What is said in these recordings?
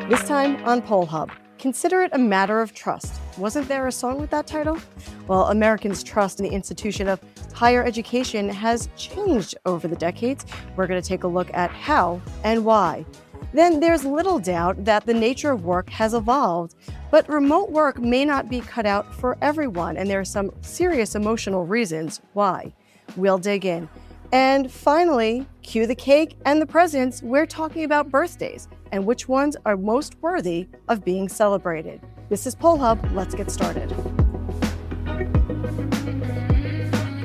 This time on Poll Hub, consider it a matter of trust. Wasn't there a song with that title? Well, Americans' trust in the institution of higher education has changed over the decades. We're going to take a look at how and why. Then there's little doubt that the nature of work has evolved, but remote work may not be cut out for everyone, and there are some serious emotional reasons why. We'll dig in. And finally, cue the cake and the presents. We're talking about birthdays and which ones are most worthy of being celebrated. This is Poll Hub. Let's get started.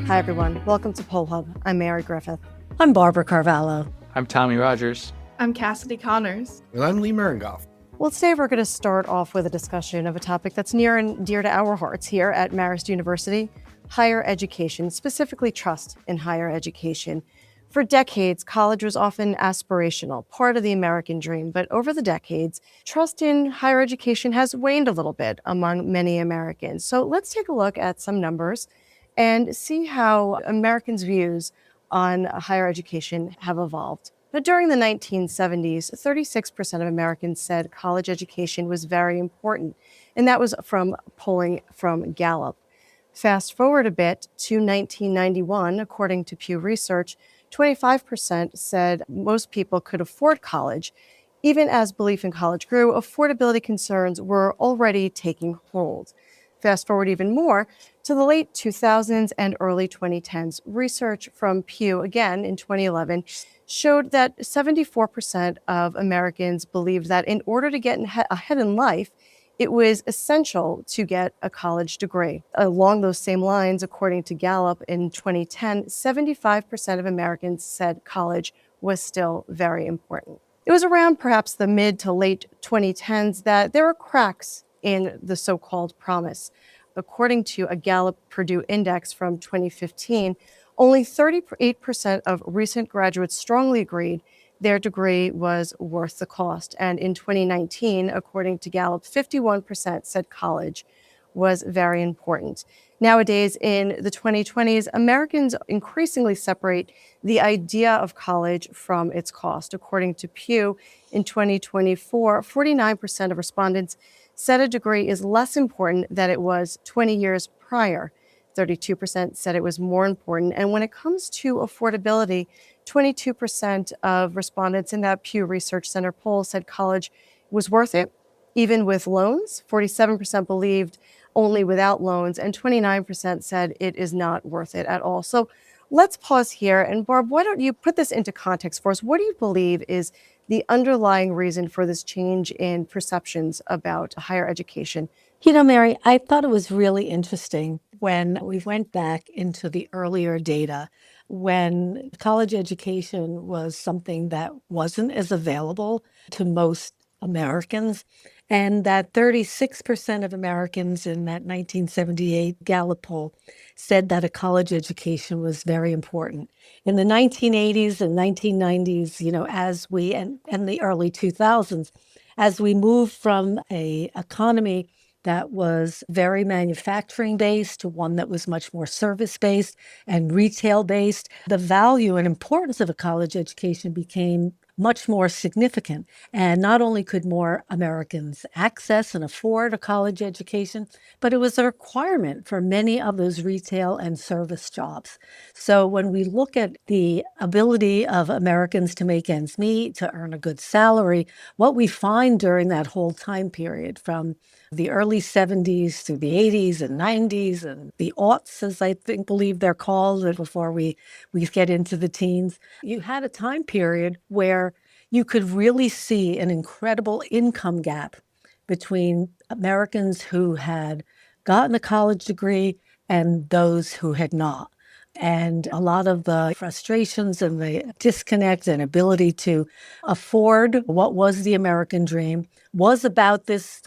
Hi, everyone. Welcome to Poll Hub. I'm Mary Griffith. I'm Barbara Carvalho. I'm Tommy Rogers. I'm Cassidy Connors. And I'm Lee Marengoff. Well, today we're going to start off with a discussion of a topic that's near and dear to our hearts here at Marist University, higher education, specifically trust in higher education. For decades, college was often aspirational, part of the American dream, but over the decades, trust in higher education has waned a little bit among many Americans. So let's take a look at some numbers and see how Americans' views on higher education have evolved. Now, during the 1970s, 36% of Americans said college education was very important, and that was from polling from Gallup. Fast forward a bit to 1991, according to Pew Research, 25% said most people could afford college. Even as belief in college grew, affordability concerns were already taking hold. Fast forward even more to the late 2000s and early 2010s. Research from Pew, again in 2011, showed that 74% of Americans believed that in order to get ahead in life, it was essential to get a college degree. Along those same lines, according to Gallup in 2010, 75% of Americans said college was still very important. It was around perhaps the mid to late 2010s that there were cracks in the so-called promise. According to a Gallup Purdue index from 2015, only 38% of recent graduates strongly agreed their degree was worth the cost. And in 2019, according to Gallup, 51% said college was very important. Nowadays, in the 2020s, Americans increasingly separate the idea of college from its cost. According to Pew, in 2024, 49% of respondents said a degree is less important than it was 20 years prior. 32% said it was more important. And when it comes to affordability, 22% of respondents in that Pew Research Center poll said college was worth it, even with loans. 47% believed only without loans, and 29% said it is not worth it at all. So let's pause here. And Barb, why don't you put this into context for us? What do you believe is the underlying reason for this change in perceptions about higher education? You know, Mary, I thought it was really interesting when we went back into the earlier data when college education was something that wasn't as available to most Americans, and that 36% of Americans in that 1978 Gallup poll said that a college education was very important. In the 1980s and 1990s, and the early 2000s, as we moved from an economy that was very manufacturing-based to one that was much more service-based and retail-based, the value and importance of a college education became much more significant. And not only could more Americans access and afford a college education, but it was a requirement for many of those retail and service jobs. So when we look at the ability of Americans to make ends meet, to earn a good salary, what we find during that whole time period from the early 70s to the 80s and 90s and the aughts, as I believe they're called, before we get into the teens, you had a time period where you could really see an incredible income gap between Americans who had gotten a college degree and those who had not. And a lot of the frustrations and the disconnect and ability to afford what was the American dream was about this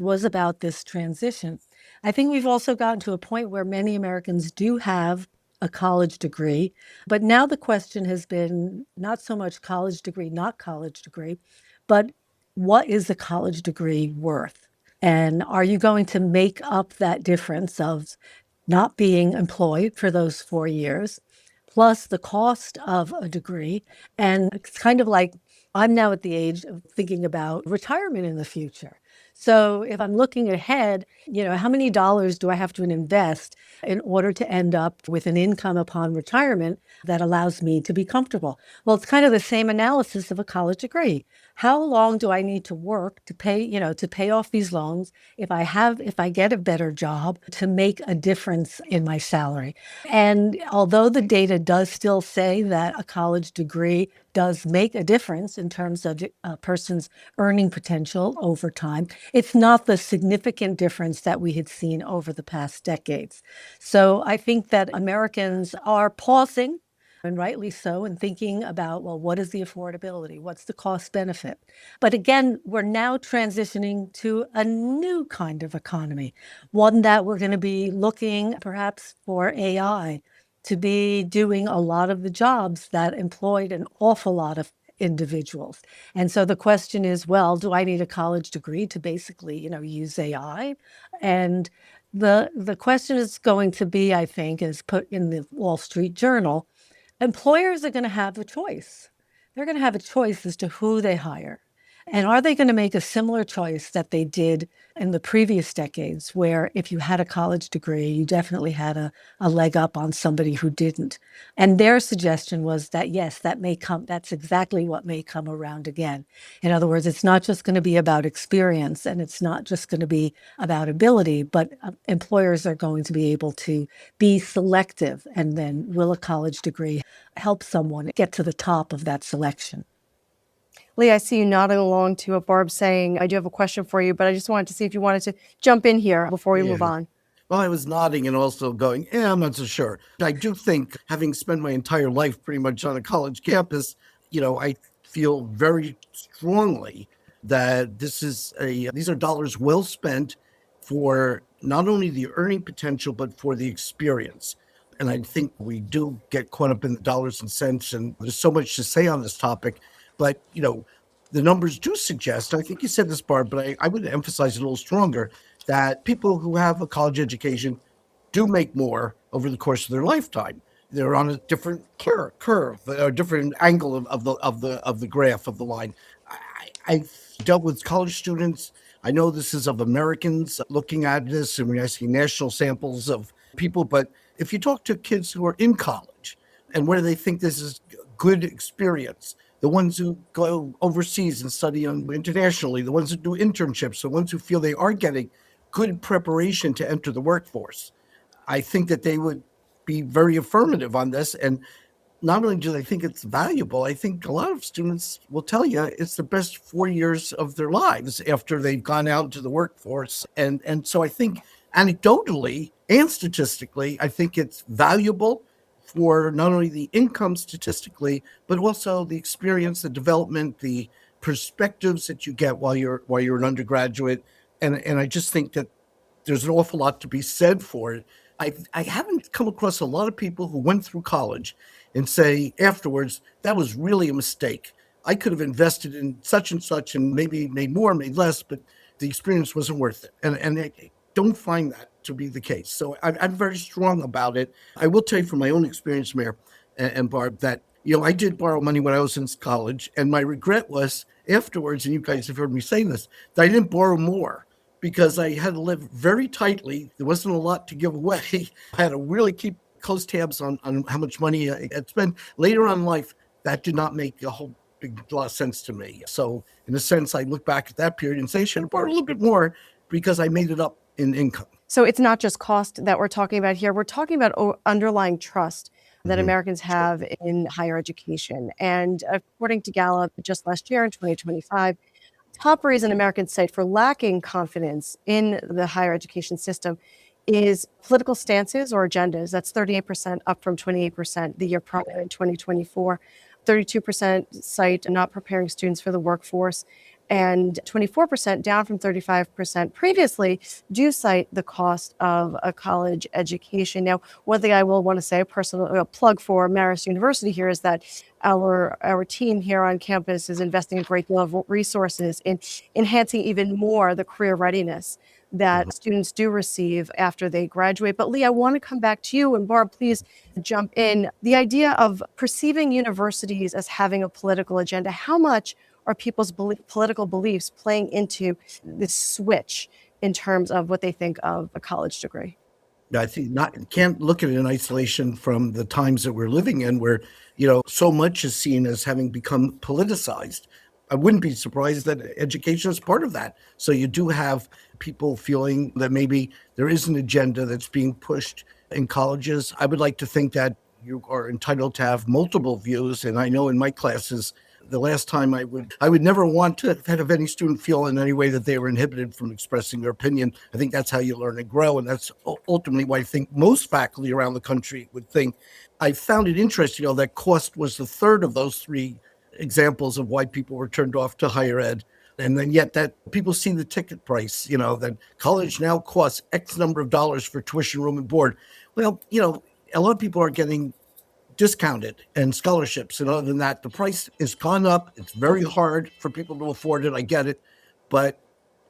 transition. I think we've also gotten to a point where many Americans do have a college degree, but now the question has been not so much college degree, not college degree, but what is a college degree worth? And are you going to make up that difference of not being employed for those 4 years, plus the cost of a degree? And it's kind of like I'm now at the age of thinking about retirement in the future. So if I'm looking ahead, how many dollars do I have to invest in order to end up with an income upon retirement that allows me to be comfortable? Well, it's kind of the same analysis of a college degree. How long do I need to work to pay off these loans if I get a better job to make a difference in my salary? And although the data does still say that a college degree does make a difference in terms of a person's earning potential over time, it's not the significant difference that we had seen over the past decades. So I think that Americans are pausing, and rightly so, and thinking about, well, what is the affordability? What's the cost benefit? But again, we're now transitioning to a new kind of economy, one that we're going to be looking perhaps for AI to be doing a lot of the jobs that employed an awful lot of individuals. And so the question is, well, do I need a college degree to basically, use AI? And the question is going to be, I think, is put in the Wall Street Journal. Employers are going to have a choice. They're going to have a choice as to who they hire. And are they going to make a similar choice that they did in the previous decades, where if you had a college degree, you definitely had a leg up on somebody who didn't? And their suggestion was that, yes, that's exactly what may come around again. In other words, it's not just going to be about experience, and it's not just going to be about ability, but employers are going to be able to be selective. And then will a college degree help someone get to the top of that selection? Lee, I see you nodding along to what Barb's saying. I do have a question for you, but I just wanted to see if you wanted to jump in here before we move on. Well, I was nodding and also going, yeah, I'm not so sure. I do think, having spent my entire life pretty much on a college campus, I feel very strongly that these are dollars well spent for not only the earning potential, but for the experience. And I think we do get caught up in the dollars and cents, and there's so much to say on this topic. But, the numbers do suggest, I think you said this, Barb, but I would emphasize it a little stronger, that people who have a college education do make more over the course of their lifetime. They're on a different curve, a different angle of the graph of the line. I've dealt with college students. I know this is of Americans looking at this, and we're asking national samples of people. But if you talk to kids who are in college and whether they think this is good experience, the ones who go overseas and study internationally, the ones who do internships, the ones who feel they are getting good preparation to enter the workforce, I think that they would be very affirmative on this. And not only do they think it's valuable, I think a lot of students will tell you it's the best 4 years of their lives after they've gone out into the workforce. And so I think anecdotally and statistically, I think it's valuable for not only the income statistically, but also the experience, the development, the perspectives that you get while you're an undergraduate. And I just think that there's an awful lot to be said for it. I haven't come across a lot of people who went through college and say afterwards, that was really a mistake. I could have invested in such and maybe made more, made less, but the experience wasn't worth it. And I don't find that to be the case. So I'm very strong about it. I will tell you from my own experience, Mayor and Barb, that I did borrow money when I was in college, and my regret was afterwards, and you guys have heard me say this, that I didn't borrow more, because I had to live very tightly. There wasn't a lot to give away. I had to really keep close tabs on how much money I had spent. Later on in life, that did not make a whole big lot of sense to me. So in a sense, I look back at that period and say, I should have borrowed a little bit more because I made it up in income. So it's not just cost that we're talking about here. We're talking about underlying trust that Americans have in higher education. And according to Gallup, just last year in 2025, top reason Americans cite for lacking confidence in the higher education system is political stances or agendas. That's 38%, up from 28% the year prior in 2024. 32% cite not preparing students for the workforce, and 24%, down from 35% previously, do cite the cost of a college education. Now, one thing I will want to say, a personal plug for Marist University here, is that our team here on campus is investing a great deal of resources in enhancing even more the career readiness that students do receive after they graduate. But Lee, I want to come back to you, and Barb, please jump in. The idea of perceiving universities as having a political agenda, how much are people's political beliefs playing into this switch in terms of what they think of a college degree? I think not can't look at it in isolation from the times that we're living in, where so much is seen as having become politicized. I wouldn't be surprised that education is part of that. So you do have people feeling that maybe there is an agenda that's being pushed in colleges. I would like to think that you are entitled to have multiple views, and I know in my classes, the last time I would never want to have any student feel in any way that they were inhibited from expressing their opinion. I think that's how you learn and grow, and that's ultimately what I think most faculty around the country would think. I found it interesting, that cost was the third of those three examples of why people were turned off to higher ed. And then yet that people see the ticket price, that college now costs X number of dollars for tuition, room, and board. Well, a lot of people are getting discounted and scholarships. And other than that, the price has gone up. It's very hard for people to afford it. I get it. But,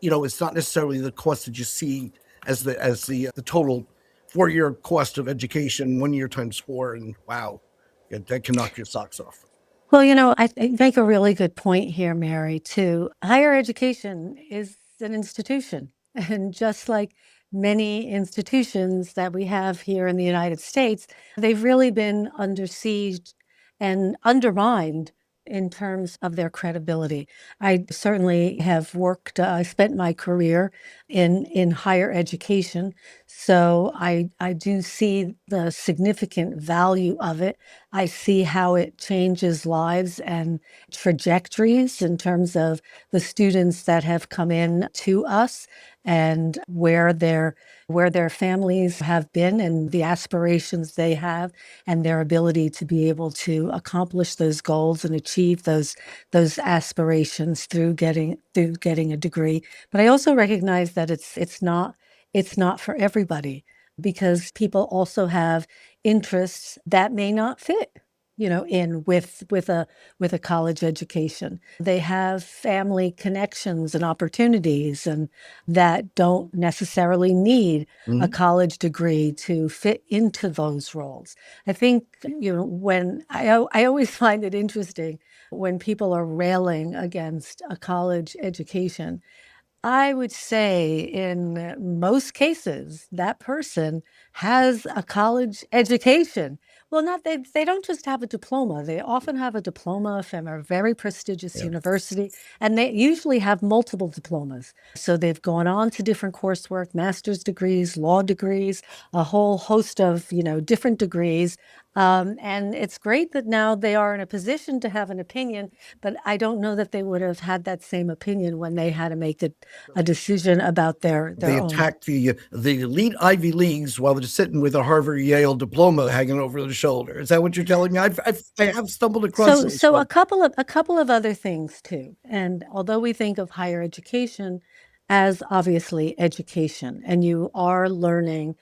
it's not necessarily the cost that you see as the total 4-year cost of education, 1 year times 4. And wow, that can knock your socks off. Well, I make a really good point here, Mary, too. Higher education is an institution. And just like many institutions that we have here in the United States, they've really been under siege and undermined in terms of their credibility. I certainly have worked, I spent my career in higher education. So I do see the significant value of it. I see how it changes lives and trajectories in terms of the students that have come in to us and where their families have been and the aspirations they have and their ability to be able to accomplish those goals and achieve those aspirations through getting a degree. But I also recognize that it's not for everybody, because people also have interests that may not fit, in with a college education. They have family connections and opportunities, and that don't necessarily need a college degree to fit into those roles. I think, when I always find it interesting when people are railing against a college education. I would say in most cases, that person has a college education. Well, they don't just have a diploma. They often have a diploma from a very prestigious university, and they usually have multiple diplomas. So they've gone on to different coursework, master's degrees, law degrees, a whole host of, different degrees. And it's great that now they are in a position to have an opinion, but I don't know that they would have had that same opinion when they had to make a decision about their They own. attacked the elite Ivy Leagues while they're sitting with a Harvard Yale diploma hanging over their shoulder. Is that what you're telling me? I have stumbled across those. So a couple of other things too. And although we think of higher education as obviously education, and you are learning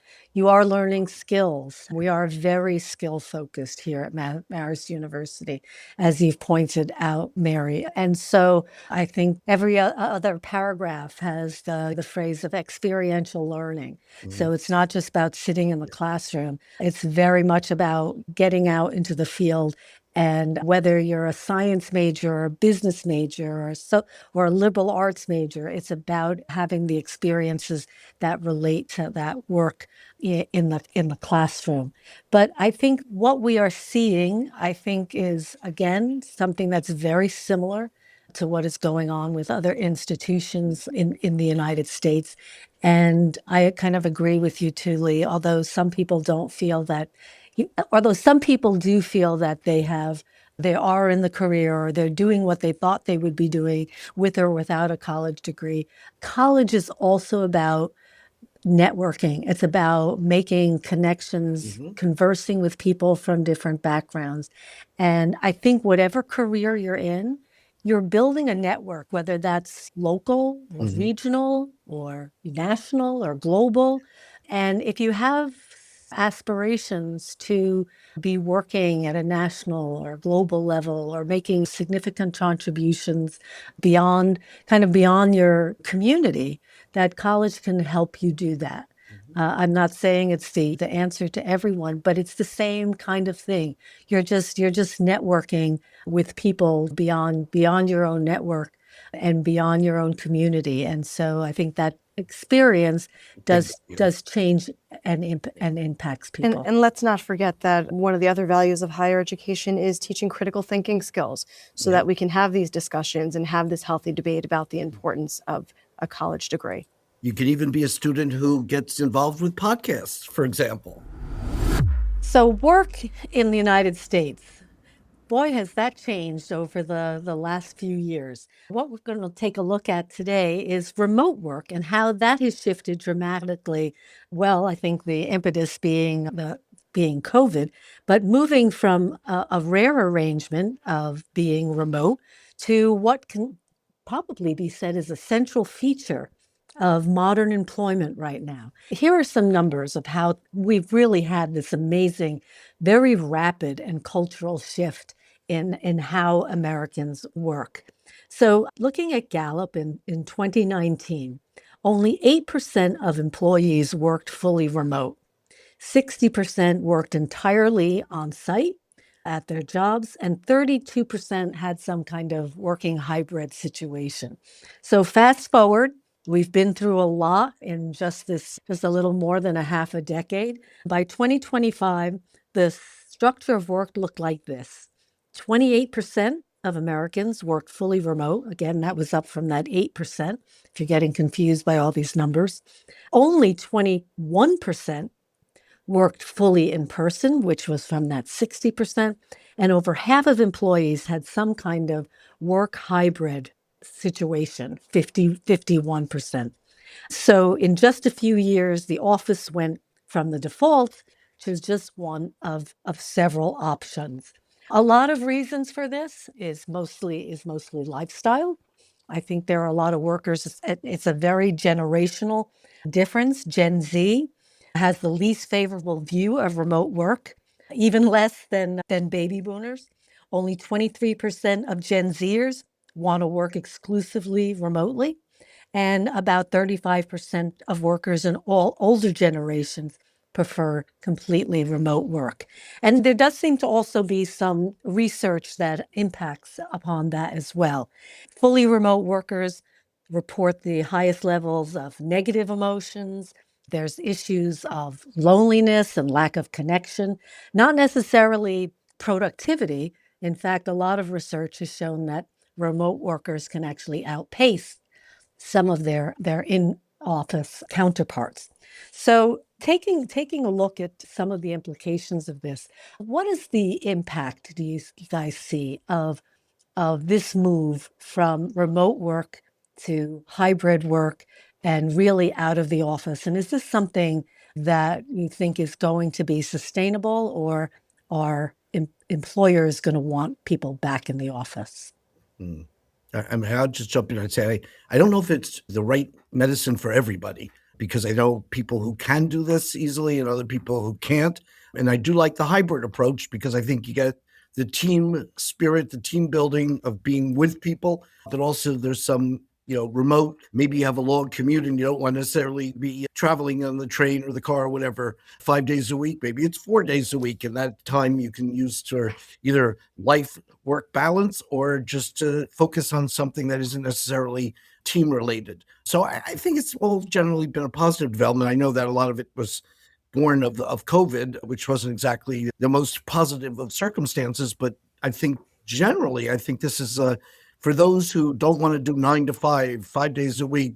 skills. We are very skill focused here at Marist University, as you've pointed out, Mary. And so I think every other paragraph has the phrase of experiential learning. So it's not just about sitting in the classroom. It's very much about getting out into the field. And whether you're a science major or a business major or a liberal arts major, it's about having the experiences that relate to that work in the classroom. But I think what we are seeing, is again something that's very similar to what is going on with other institutions in the United States. And I kind of agree with you too, Lee, although some people do feel that they are in the career or they're doing what they thought they would be doing with or without a college degree. College is also about networking. It's about making connections, conversing with people from different backgrounds. And I think whatever career you're in, you're building a network, whether that's local or regional or national or global. And if you have aspirations to be working at a national or global level or making significant contributions beyond your community, that college can help you do that. I'm not saying it's the answer to everyone, but it's the same kind of thing. You're just networking with people beyond your own network and beyond your own community. And so I think that experience does change and impacts people. And let's not forget that one of the other values of higher education is teaching critical thinking skills so that we can have these discussions and have this healthy debate about the importance of a college degree. You could even be a student who gets involved with podcasts, for example. So work in the United States, boy, has that changed over the last few years. What we're going to take a look at today is remote work and how that has shifted dramatically. Well, I think the impetus being COVID, but moving from a rare arrangement of being remote to what can probably be said as a central feature of modern employment right now. Here are some numbers of how we've really had this amazing, very rapid and cultural shift in how Americans work. So looking at Gallup in 2019, only 8% of employees worked fully remote. 60% worked entirely on site at their jobs, and 32% had some kind of working hybrid situation. So fast forward, we've been through a lot in just a little more than a half a decade. By 2025, the structure of work looked like this. 28% of Americans worked fully remote. Again, that was up from that 8%, if you're getting confused by all these numbers. Only 21% worked fully in person, which was from that 60%. And over half of employees had some kind of work hybrid situation, 51%. So in just a few years, the office went from the default to just one of several options. A lot of reasons for this is mostly lifestyle. I think there are a lot of workers, it's a very generational difference. Gen Z has the least favorable view of remote work, even less than baby boomers. Only 23% of Gen Zers want to work exclusively remotely, and about 35% of workers in all older generations prefer completely remote work. And there does seem to also be some research that impacts upon that as well. Fully remote workers report the highest levels of negative emotions. There's issues of loneliness and lack of connection, not necessarily productivity. In fact, a lot of research has shown that remote workers can actually outpace some of their in-office counterparts. So taking a look at some of the implications of this, what is the impact do you guys see of this move from remote work to hybrid work and really out of the office? And is this something that you think is going to be sustainable, or are employers going to want people back in the office? I'll just jump in and say, I don't know if it's the right medicine for everybody, because I know people who can do this easily and other people who can't. And I do like the hybrid approach because I think you get the team spirit, the team building of being with people, but also there's some, remote, maybe you have a long commute and you don't want to necessarily be traveling on the train or the car or whatever 5 days a week. Maybe it's 4 days a week, and that time you can use for either life work balance or just to focus on something that isn't necessarily team related. So I think it's all generally been a positive development. I know that a lot of it was born of COVID, which wasn't exactly the most positive of circumstances, but I think generally, this is for those who don't want to do 9 to 5 days a week,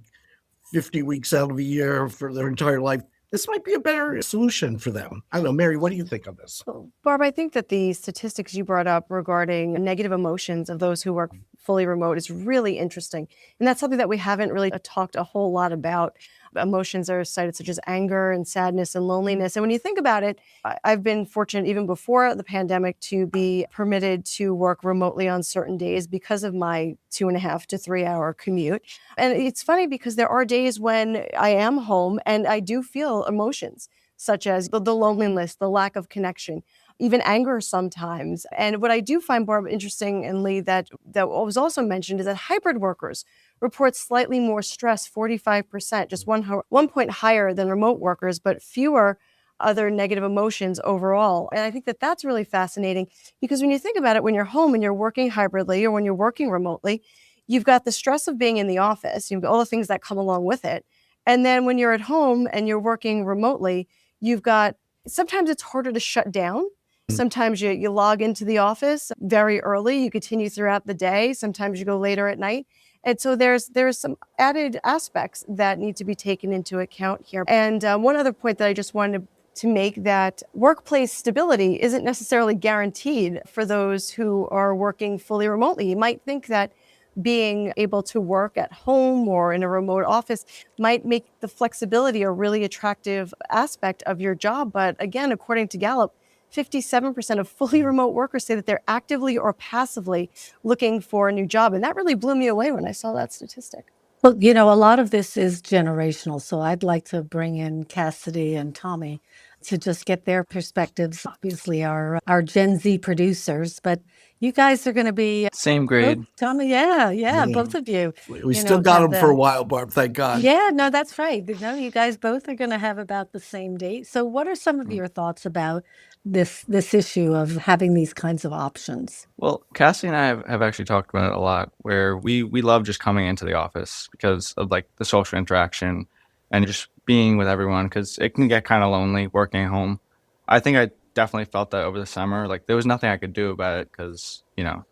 50 weeks out of a year for their entire life. This might be a better solution for them. I don't know, Mary, what do you think of this? Barb, I think that the statistics you brought up regarding negative emotions of those who work fully remote is really interesting. And that's something that we haven't really talked a whole lot about. Emotions are cited such as anger and sadness and loneliness. And when you think about it, I've been fortunate even before the pandemic to be permitted to work remotely on certain days because of my 2.5 to 3 hour commute. And it's funny because there are days when I am home and I do feel emotions such as the loneliness, the lack of connection, even anger sometimes. And what I do find, Barb, interesting, and Lee, that was also mentioned is that hybrid workers reports slightly more stress, 45%, just 1 point higher than remote workers, but fewer other negative emotions overall. And I think that that's really fascinating because when you think about it, when you're home and you're working hybridly or when you're working remotely, you've got the stress of being in the office, you've got all the things that come along with it. And then when you're at home and you're working remotely, you've got, sometimes it's harder to shut down. Sometimes you log into the office very early, you continue throughout the day, sometimes you go later at night. And so there's some added aspects that need to be taken into account here. And one other point that I just wanted to make, that workplace stability isn't necessarily guaranteed for those who are working fully remotely. You might think that being able to work at home or in a remote office might make the flexibility a really attractive aspect of your job. But again, according to Gallup, 57% of fully remote workers say that they're actively or passively looking for a new job. And that really blew me away when I saw that statistic. Well, you know, a lot of this is generational. So I'd like to bring in Cassidy and Tommy to just get their perspectives. Obviously, our Gen Z producers, but you guys are going to be Same grade. Tommy, yeah, both of you. We still got them for a while, Barb, thank God. Yeah, no, that's right. No, you guys both are going to have about the same date. So what are some of your thoughts about this issue of having these kinds of options? Well, Cassie and I have actually talked about it a lot, where we love just coming into the office because of like the social interaction and just being with everyone, because it can get kind of lonely working at home. I think I definitely felt that over the summer. Like there was nothing I could do about it because, you know,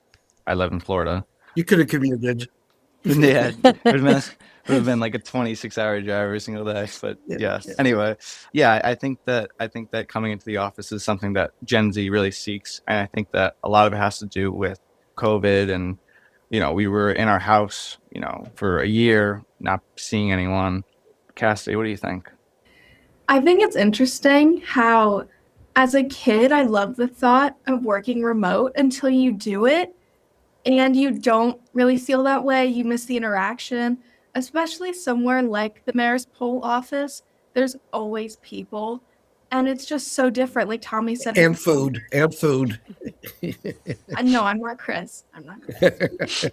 I live in Florida. You could have commuted. Yeah, it would have been like a 26-hour drive every single day. But yes. Anyway, yeah, I think that coming into the office is something that Gen Z really seeks, and I think that a lot of it has to do with COVID, and you know, we were in our house, you know, for a year, not seeing anyone. Cassidy, what do you think? I think it's interesting how, as a kid, I loved the thought of working remote until you do it and you don't really feel that way. You miss the interaction, especially somewhere like the mayor's poll office. There's always people, and it's just so different. Like Tommy said, And food. No, I'm not Chris. I'm not Chris.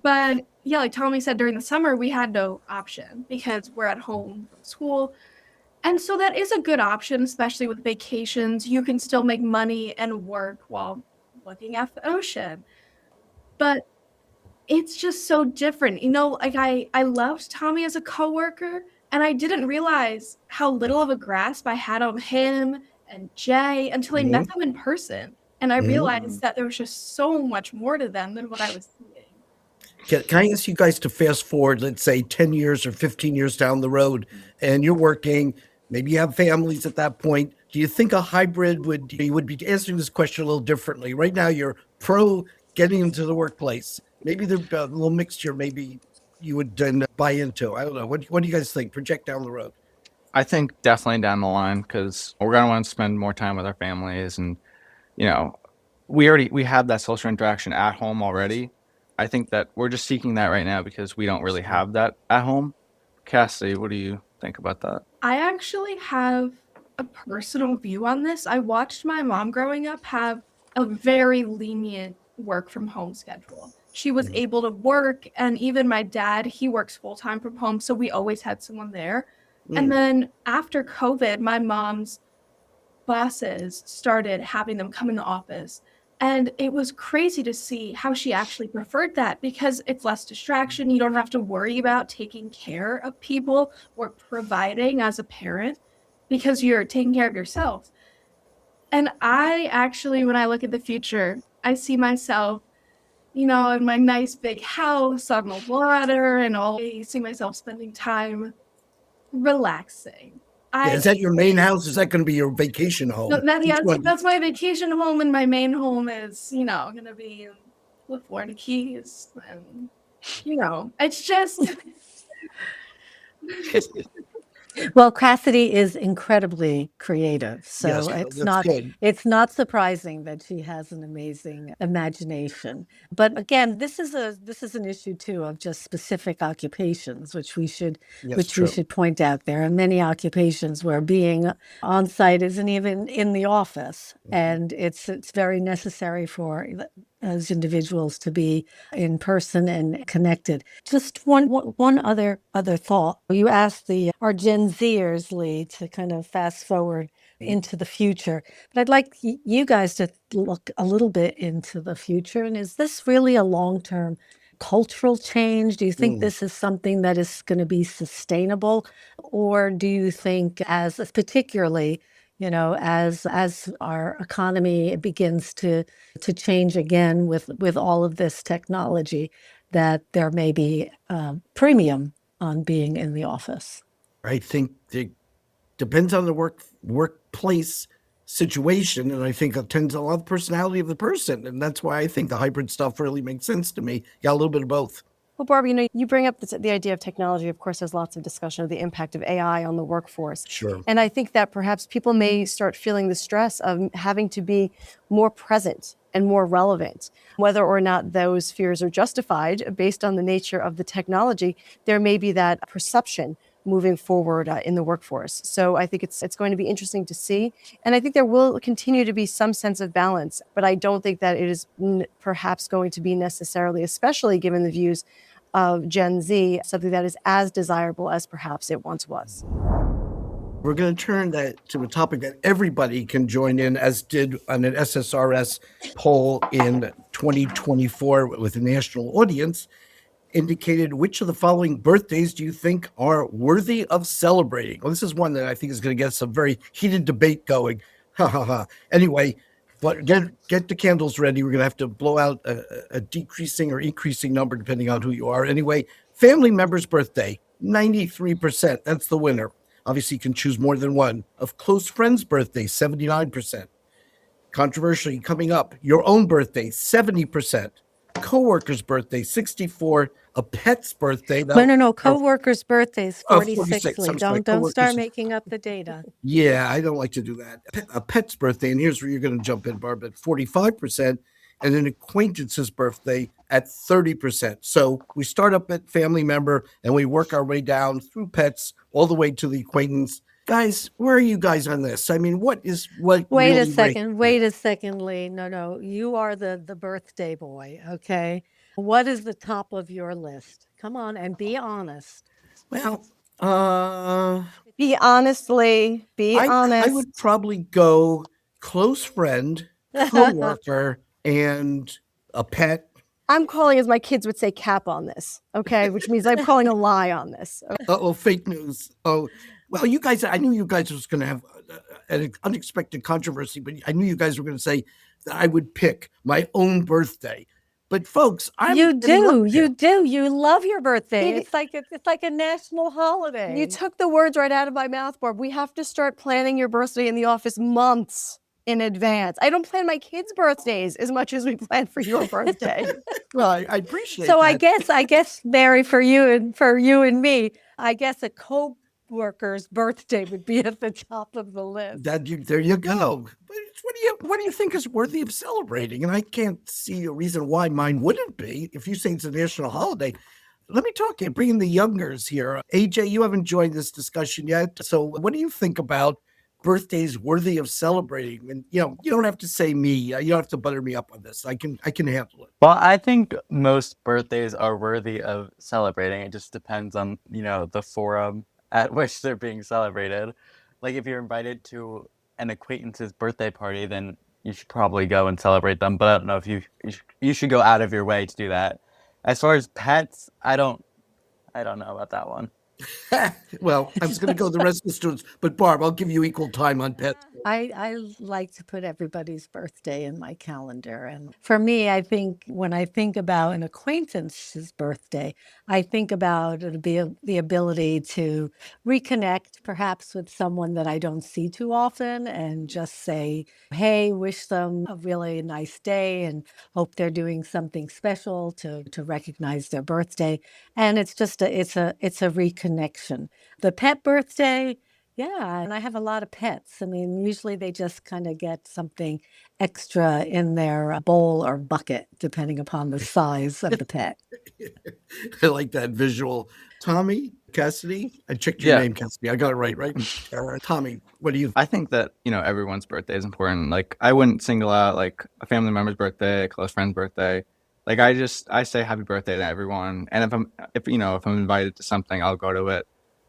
But yeah, like Tommy said, during the summer, we had no option because we're at home from school. And so that is a good option, especially with vacations. You can still make money and work while looking at the ocean. But it's just so different. You know, like I loved Tommy as a coworker, and I didn't realize how little of a grasp I had on him and Jay until I met them in person. And I realized that there was just so much more to them than what I was seeing. Can I ask you guys to fast forward, let's say 10 years or 15 years down the road, and you're working, maybe you have families at that point. Do you think a hybrid you would be answering this question a little differently? Right now, you're pro getting into the workplace. Maybe there's a little mixture, maybe you would then buy into. I don't know. What do you guys think? Project down the road. I think definitely down the line, because we're gonna want to spend more time with our families, and you know, we have that social interaction at home already. I think that we're just seeking that right now because we don't really have that at home. Cassie, what do you think about that? I actually have a personal view on this. I watched my mom growing up have a very lenient work from home schedule. She was able to work, and even my dad, he works full time from home, so we always had someone there. And then after COVID, my mom's bosses started having them come in the office. And it was crazy to see how she actually preferred that because it's less distraction. You don't have to worry about taking care of people or providing as a parent because you're taking care of yourself. And I actually, when I look at the future, I see myself, you know, in my nice big house on the water, and always see myself spending time relaxing. Is that your main house? Is that going to be your vacation home? No, that's my vacation home, and my main home is, you know, going to be in the Florida Keys, and you know, it's just. Well, Cassidy is incredibly creative, so Yes, it's not surprising that she has an amazing imagination. But again, this is an issue too of just specific occupations, which we should point out. There are many occupations where being on site isn't even in the office, and it's very necessary for as individuals to be in person and connected. Just one other thought. You asked our Gen Zers, Lee, to kind of fast forward into the future. But I'd like you guys to look a little bit into the future. And is this really a long-term cultural change? Do you think this is something that is going to be sustainable? Or do you think, as particularly, as our economy begins to change again with all of this technology, that there may be a premium on being in the office? I think it depends on the workplace situation, and I think it depends on the personality of the person, and that's why I think the hybrid stuff really makes sense to me. Yeah, a little bit of both. Well, Barb, you bring up the idea of technology. Of course, there's lots of discussion of the impact of AI on the workforce. Sure. And I think that perhaps people may start feeling the stress of having to be more present and more relevant. Whether or not those fears are justified based on the nature of the technology, there may be that perception moving forward in the workforce. So I think it's going to be interesting to see. And I think there will continue to be some sense of balance, but I don't think that it is perhaps going to be necessarily, especially given the views of Gen Z, something that is as desirable as perhaps it once was. We're going to turn that to a topic that everybody can join in, as did on an SSRS poll in 2024 with a national audience, indicated which of the following birthdays do you think are worthy of celebrating? Well, this is one that I think is going to get some very heated debate going. Ha ha ha. Anyway, but get the candles ready. We're going to have to blow out a decreasing or increasing number depending on who you are. Anyway, family member's birthday, 93%. That's the winner. Obviously, you can choose more than one. Of close friends' birthday, 79%. Controversially coming up, your own birthday, 70%. Coworker's birthday, 64%. A pet's birthday. No. Coworker's birthday is 46. 46. Don't start making up the data. Yeah, I don't like to do that. A pet's birthday, and here's where you're going to jump in, Barb, at 45%, and an acquaintance's birthday at 30%. So we start up at family member, and we work our way down through pets all the way to the acquaintance. Guys, where are you guys on this? I mean, what? Wait really a second, Lee. No. You are the birthday boy, okay? What is the top of your list? Come on and be honest. Well, Be honest, Lee. Be honest. I would probably go close friend, coworker, and a pet. I'm calling, as my kids would say, cap on this, okay? Which means I'm calling a lie on this. Uh-oh, fake news. Oh, well, you guys, I knew you guys was going to have an unexpected controversy, but I knew you guys were going to say that I would pick my own birthday. But folks, You do. You love your birthday. It's like a national holiday. You took the words right out of my mouth, Barb. We have to start planning your birthday in the office months in advance. I don't plan my kids' birthdays as much as we plan for your birthday. Well, I appreciate So that. I guess, Mary, for you and me, I guess a co-worker's birthday would be at the top of the list. There you go. But what do you think is worthy of celebrating? And I can't see a reason why mine wouldn't be. If you say it's a national holiday, let me talk to you. Bring in the youngers here. AJ, you haven't joined this discussion yet. So what do you think about birthdays worthy of celebrating? And you don't have to say me. You don't have to butter me up on this. I can handle it. Well, I think most birthdays are worthy of celebrating. It just depends on, the forum at which they're being celebrated. Like if you're invited to an acquaintance's birthday party, then you should probably go and celebrate them. But I don't know if you should go out of your way to do that. As far as pets, I don't know about that one. Well, I was going to go the rest of the students, but Barb, I'll give you equal time on pets. I like to put everybody's birthday in my calendar. And for me, I think when I think about an acquaintance's birthday, I think about the ability to reconnect perhaps with someone that I don't see too often and just say, hey, wish them a really nice day and hope they're doing something special to recognize their birthday. And it's just it's a reconnection. The pet birthday, yeah, and I have a lot of pets. I mean, usually they just kind of get something extra in their bowl or bucket, depending upon the size of the pet. I like that visual. Tommy, Cassidy? I checked your Yeah. name, Cassidy. I got it right? Tommy, what do you I think that, everyone's birthday is important. Like, I wouldn't single out like a family member's birthday, a close friend's birthday. Like, I say happy birthday to everyone. And if I'm invited to something, I'll go to it.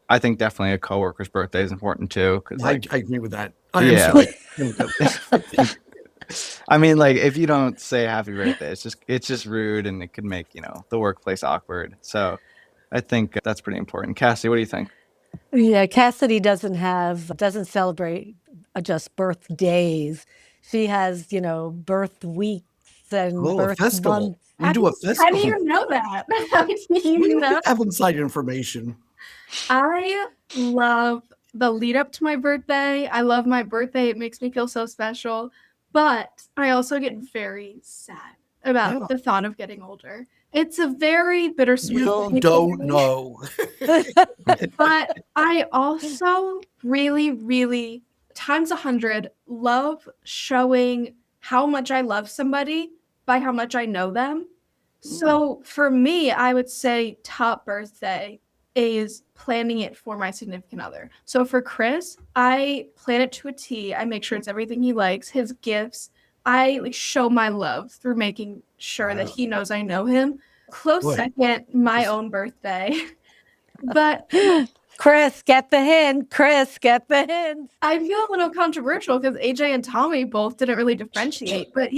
I think definitely a coworker's birthday is important too. Cause I like, agree with that. yeah, I'm sorry. I mean, like, if you don't say happy birthday, it's just rude, and it could make, the workplace awkward. So I think that's pretty important. Cassie, what do you think? Yeah, Cassidy doesn't celebrate just birthdays. She has, birth weeks and Oh, a birth festival. months. You do a How do festival. you know that? How do you You know? have inside information. I love the lead up to my birthday. I love my birthday. It makes me feel so special. But I also get very sad about Yeah. the thought of getting older. It's a very bittersweet You thing. don't know. But I also really, really, times 100, love showing how much I love somebody by how much I know them. So for me, I would say top birthday is planning it for my significant other. So for Chris, I plan it to a T. I make sure it's everything he likes, his gifts. I show my love through making sure that Wow. he knows I know him. Close Boy. second, my own birthday. But Chris, get the hint. Chris, get the hint. I feel a little controversial because AJ and Tommy both didn't really differentiate. But,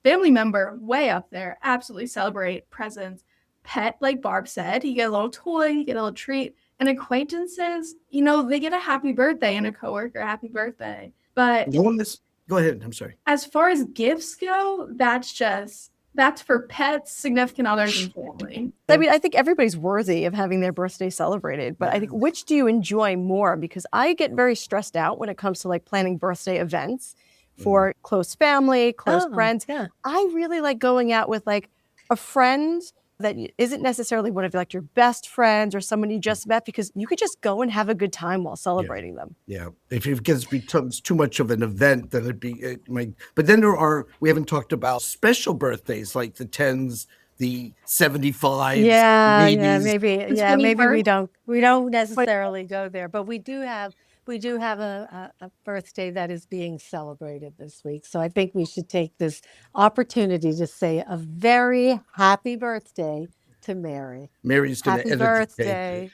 family member, way up there, absolutely celebrate presents. Pet, like Barb said, you get a little toy, you get a little treat. And acquaintances, they get a happy birthday and a coworker happy birthday. But Go ahead. I'm sorry. as far as gifts go, that's for pets, significant others, and family. I mean, I think everybody's worthy of having their birthday celebrated, but I think which do you enjoy more? Because I get very stressed out when it comes to planning birthday events for close family, close friends. Yeah. I really like going out with a friend that isn't necessarily one of your best friends or someone you just met, because you could just go and have a good time while celebrating them. Yeah. If it becomes too much of an event, then it might. But then we haven't talked about special birthdays like the 10s, the 75s. Yeah, 80s. maybe we don't necessarily go there, but we do have a birthday that is being celebrated this week. So I think we should take this opportunity to say a very happy birthday to Mary. Mary's going to Happy edit birthday.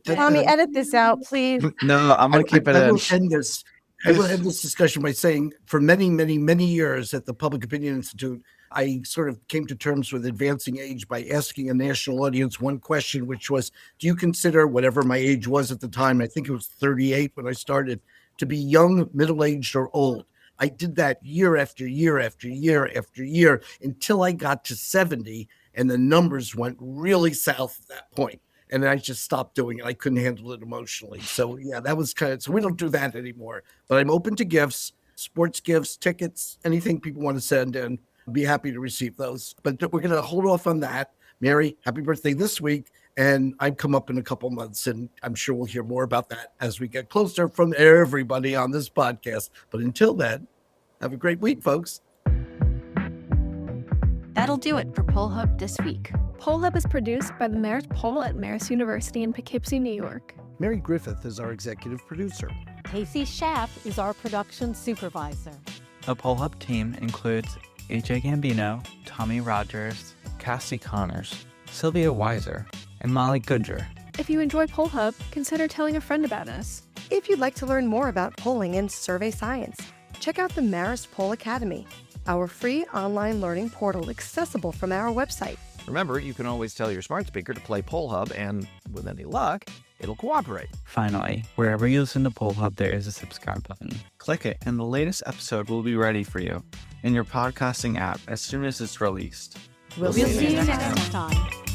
Tommy, edit this out, please. No, I'm going to keep it I in. will end this. I will end this discussion by saying, for many, many, many years at the Public Opinion Institute, I sort of came to terms with advancing age by asking a national audience one question, which was, do you consider whatever my age was at the time, I think it was 38 when I started, to be young, middle-aged, or old? I did that year after year after year after year until I got to 70, and the numbers went really south at that point. And I just stopped doing it. I couldn't handle it emotionally. So yeah, that was so we don't do that anymore. But I'm open to gifts, sports gifts, tickets, anything people want to send in. I'd be happy to receive those. But we're going to hold off on that. Mary, happy birthday this week. And I've come up in a couple months, and I'm sure we'll hear more about that as we get closer from everybody on this podcast. But until then, have a great week, folks. That'll do it for Poll Hub this week. Poll Hub is produced by the Marist Poll at Marist University in Poughkeepsie, New York. Mary Griffith is our executive producer. Casey Schaff is our production supervisor. The Poll Hub team includes AJ Gambino, Tommy Rogers, Cassie Connors, Sylvia Weiser, and Molly Goodger. If you enjoy Poll Hub, consider telling a friend about us. If you'd like to learn more about polling and survey science, check out the Marist Poll Academy, our free online learning portal accessible from our website. Remember, you can always tell your smart speaker to play Poll Hub, and with any luck, it'll cooperate. Finally, wherever you listen to Poll Hub, there is a subscribe button. Click it, and the latest episode will be ready for you in your podcasting app as soon as it's released. We'll see you next time.